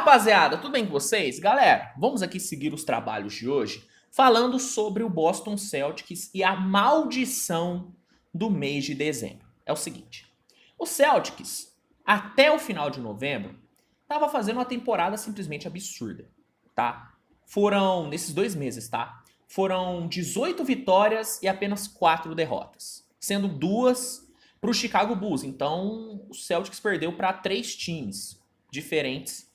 rapaziada, tudo bem com vocês? Galera, vamos aqui seguir os trabalhos de hoje falando sobre o Boston Celtics e a maldição do mês de dezembro. É o seguinte, o Celtics, até o final de novembro, estava fazendo uma temporada simplesmente absurda, tá? Foram, nesses 2 meses, tá? Foram 18 vitórias e apenas 4 derrotas, sendo 2 para o Chicago Bulls. Então, o Celtics perdeu para 3 times diferentes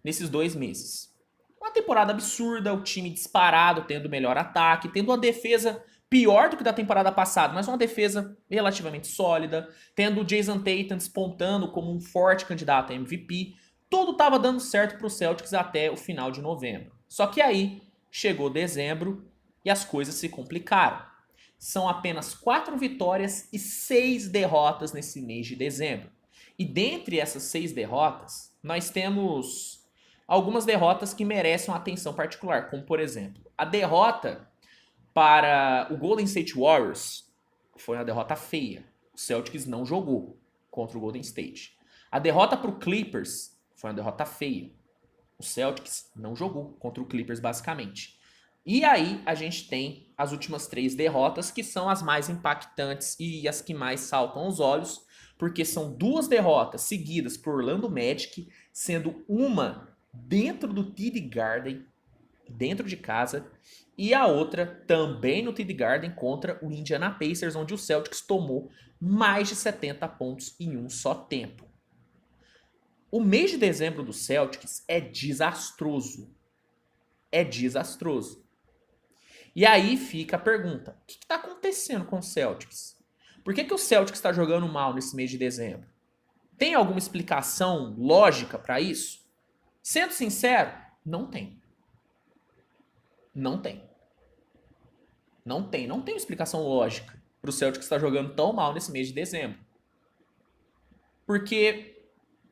nesses 2 meses. Uma temporada absurda, o time disparado, tendo melhor ataque, tendo uma defesa pior do que da temporada passada, mas uma defesa relativamente sólida, tendo o Jason Tatum despontando como um forte candidato a MVP. Tudo estava dando certo para o Celtics até o final de novembro. Só que aí chegou dezembro e as coisas se complicaram. São apenas 4 vitórias e 6 derrotas nesse mês de dezembro. E dentre essas 6 derrotas, nós temos algumas derrotas que merecem uma atenção particular, como por exemplo, a derrota para o Golden State Warriors foi uma derrota feia. O Celtics não jogou contra o Golden State. A derrota para o Clippers foi uma derrota feia. O Celtics não jogou contra o Clippers basicamente. E aí a gente tem as últimas 3 derrotas, que são as mais impactantes e as que mais saltam aos olhos, porque são 2 derrotas seguidas por Orlando Magic, sendo uma dentro do TD Garden, dentro de casa, e a outra também no TD Garden contra o Indiana Pacers, onde o Celtics tomou mais de 70 pontos em um só tempo. O mês de dezembro do Celtics é desastroso. É desastroso. E aí fica a pergunta, o que está acontecendo com o Celtics? Por que o Celtics está jogando mal nesse mês de dezembro? Tem alguma explicação lógica para isso? Sendo sincero, não tem. Não tem. Não tem explicação lógica para o Celtics estar jogando tão mal nesse mês de dezembro. Porque,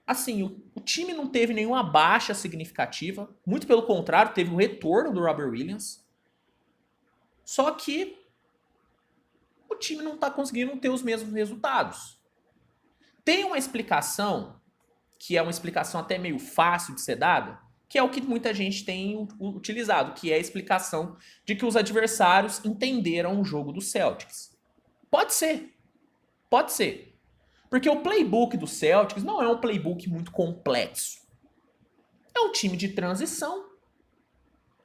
assim, o time não teve nenhuma baixa significativa. Muito pelo contrário, teve o retorno do Robert Williams. Só que o time não está conseguindo ter os mesmos resultados. Tem uma explicação, que é uma explicação até meio fácil de ser dada, que é o que muita gente tem utilizado, que é a explicação de que os adversários entenderam o jogo do Celtics. Pode ser. Pode ser. Porque o playbook do Celtics não é um playbook muito complexo. É um time de transição.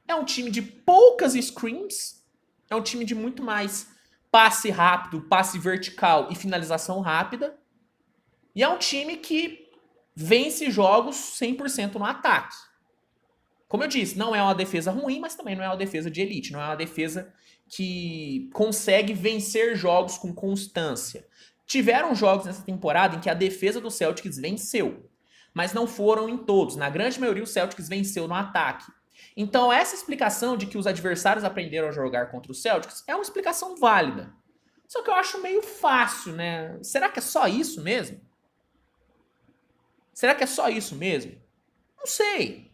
É um time de poucas screens. É um time de muito mais passe rápido, passe vertical e finalização rápida. E é um time que vence jogos 100% no ataque. Como eu disse, não é uma defesa ruim, mas também não é uma defesa de elite. Não é uma defesa que consegue vencer jogos com constância. Tiveram jogos nessa temporada em que a defesa do Celtics venceu, mas não foram em todos. Na grande maioria, o Celtics venceu no ataque. Então, essa explicação de que os adversários aprenderam a jogar contra o Celtics é uma explicação válida. Só que eu acho meio fácil, né? Será que é só isso mesmo? Será que é só isso mesmo? Não sei.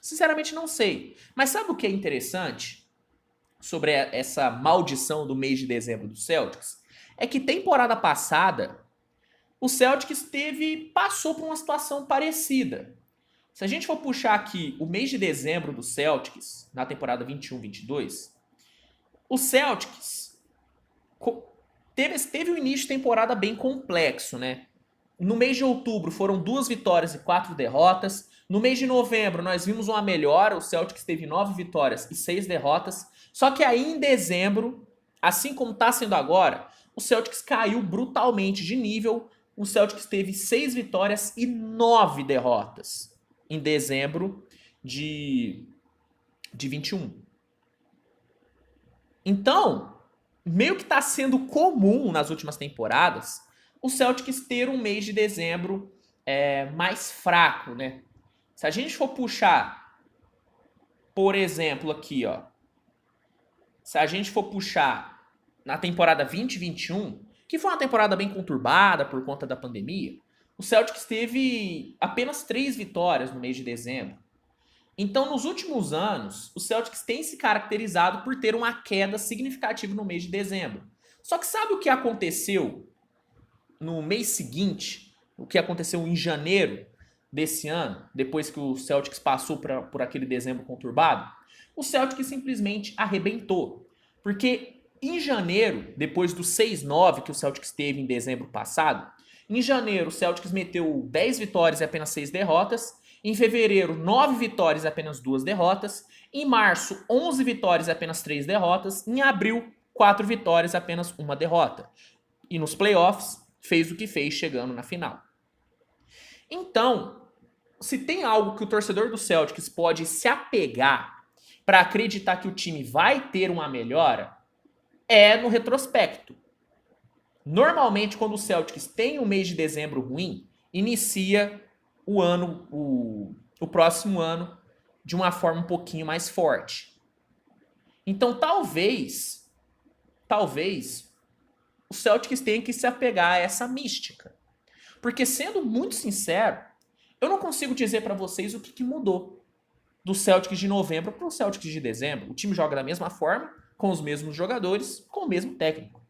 Sinceramente, não sei. Mas sabe o que é interessante sobre essa maldição do mês de dezembro do Celtics? É que temporada passada, o Celtics passou por uma situação parecida. Se a gente for puxar aqui o mês de dezembro do Celtics, na temporada 21-22, o Celtics teve um início de temporada bem complexo, né? No mês de outubro foram 2 vitórias e 4 derrotas. No mês de novembro nós vimos uma melhora, o Celtics teve 9 vitórias e 6 derrotas. Só que aí em dezembro, assim como está sendo agora, o Celtics caiu brutalmente de nível. O Celtics teve 6 vitórias e 9 derrotas em dezembro de 21. Então, meio que está sendo comum nas últimas temporadas o Celtics ter um mês de dezembro mais fraco, né? Se a gente for puxar, por exemplo, aqui, ó. Se a gente for puxar na temporada 2021, que foi uma temporada bem conturbada por conta da pandemia, o Celtics teve apenas 3 vitórias no mês de dezembro. Então, nos últimos anos, o Celtics tem se caracterizado por ter uma queda significativa no mês de dezembro. Só que sabe o que aconteceu no mês seguinte, o que aconteceu em janeiro? desse ano, depois que o Celtics passou por aquele dezembro conturbado, o Celtics simplesmente arrebentou. Porque em janeiro, depois do 6-9 que o Celtics teve em dezembro passado, em janeiro o Celtics meteu 10 vitórias e apenas 6 derrotas. Em fevereiro, 9 vitórias e apenas 2 derrotas. Em março, 11 vitórias e apenas 3 derrotas. Em abril, 4 vitórias e apenas 1 derrota. E nos playoffs, fez o que fez chegando na final. Então, se tem algo que o torcedor do Celtics pode se apegar para acreditar que o time vai ter uma melhora, é no retrospecto. Normalmente, quando o Celtics tem um mês de dezembro ruim, inicia o próximo ano de uma forma um pouquinho mais forte. Então, talvez o Celtics tenha que se apegar a essa mística. Porque, sendo muito sincero, eu não consigo dizer para vocês o que mudou do Celtics de novembro para o Celtics de dezembro. O time joga da mesma forma, com os mesmos jogadores, com o mesmo técnico.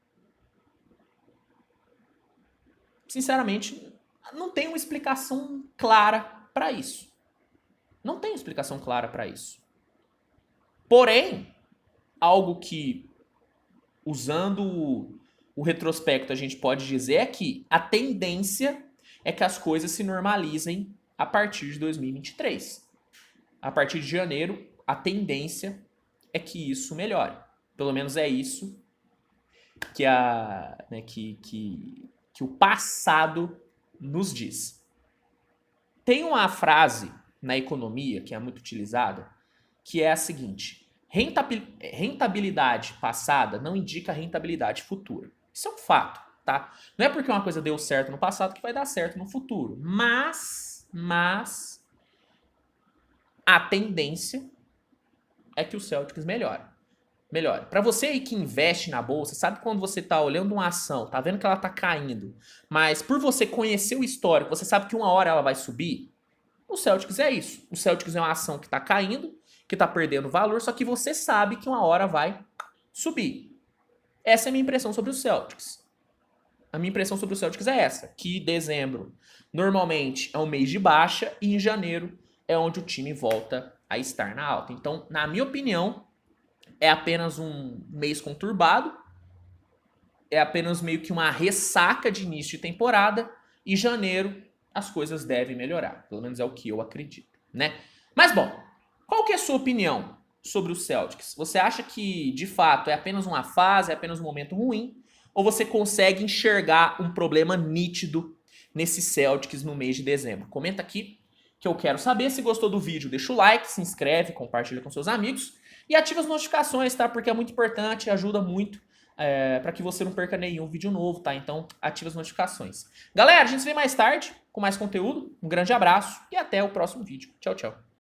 Sinceramente, não tem uma explicação clara para isso. Não tem explicação clara para isso. Porém, algo que, usando o retrospecto, a gente pode dizer é que a tendência é que as coisas se normalizem a partir de 2023. A partir de janeiro, a tendência é que isso melhore. Pelo menos é isso que, que o passado nos diz. Tem uma frase na economia que é muito utilizada, que é a seguinte: rentabilidade passada não indica rentabilidade futura. Isso é um fato, tá? Não é porque uma coisa deu certo no passado que vai dar certo no futuro. Mas a tendência é que o Celtics melhore. Para você aí que investe na bolsa, sabe quando você tá olhando uma ação, tá vendo que ela tá caindo, mas por você conhecer o histórico, você sabe que uma hora ela vai subir? O Celtics é isso. O Celtics é uma ação que tá caindo, que tá perdendo valor, só que você sabe que uma hora vai subir. Essa é a minha impressão sobre o Celtics. A minha impressão sobre o Celtics é essa, que dezembro normalmente é um mês de baixa e em janeiro é onde o time volta a estar na alta. Então, na minha opinião, é apenas um mês conturbado, é apenas meio que uma ressaca de início de temporada e janeiro as coisas devem melhorar. Pelo menos é o que eu acredito, né? Mas bom, qual que é a sua opinião sobre o Celtics? Você acha que, de fato, é apenas uma fase, é apenas um momento ruim? Ou você consegue enxergar um problema nítido nesse Celtics no mês de dezembro? Comenta aqui que eu quero saber. Se gostou do vídeo, deixa o like, se inscreve, compartilha com seus amigos e ativa as notificações, tá? Porque é muito importante e ajuda muito para que você não perca nenhum vídeo novo, tá? Então, ativa as notificações. Galera, a gente se vê mais tarde com mais conteúdo. Um grande abraço e até o próximo vídeo. Tchau, tchau.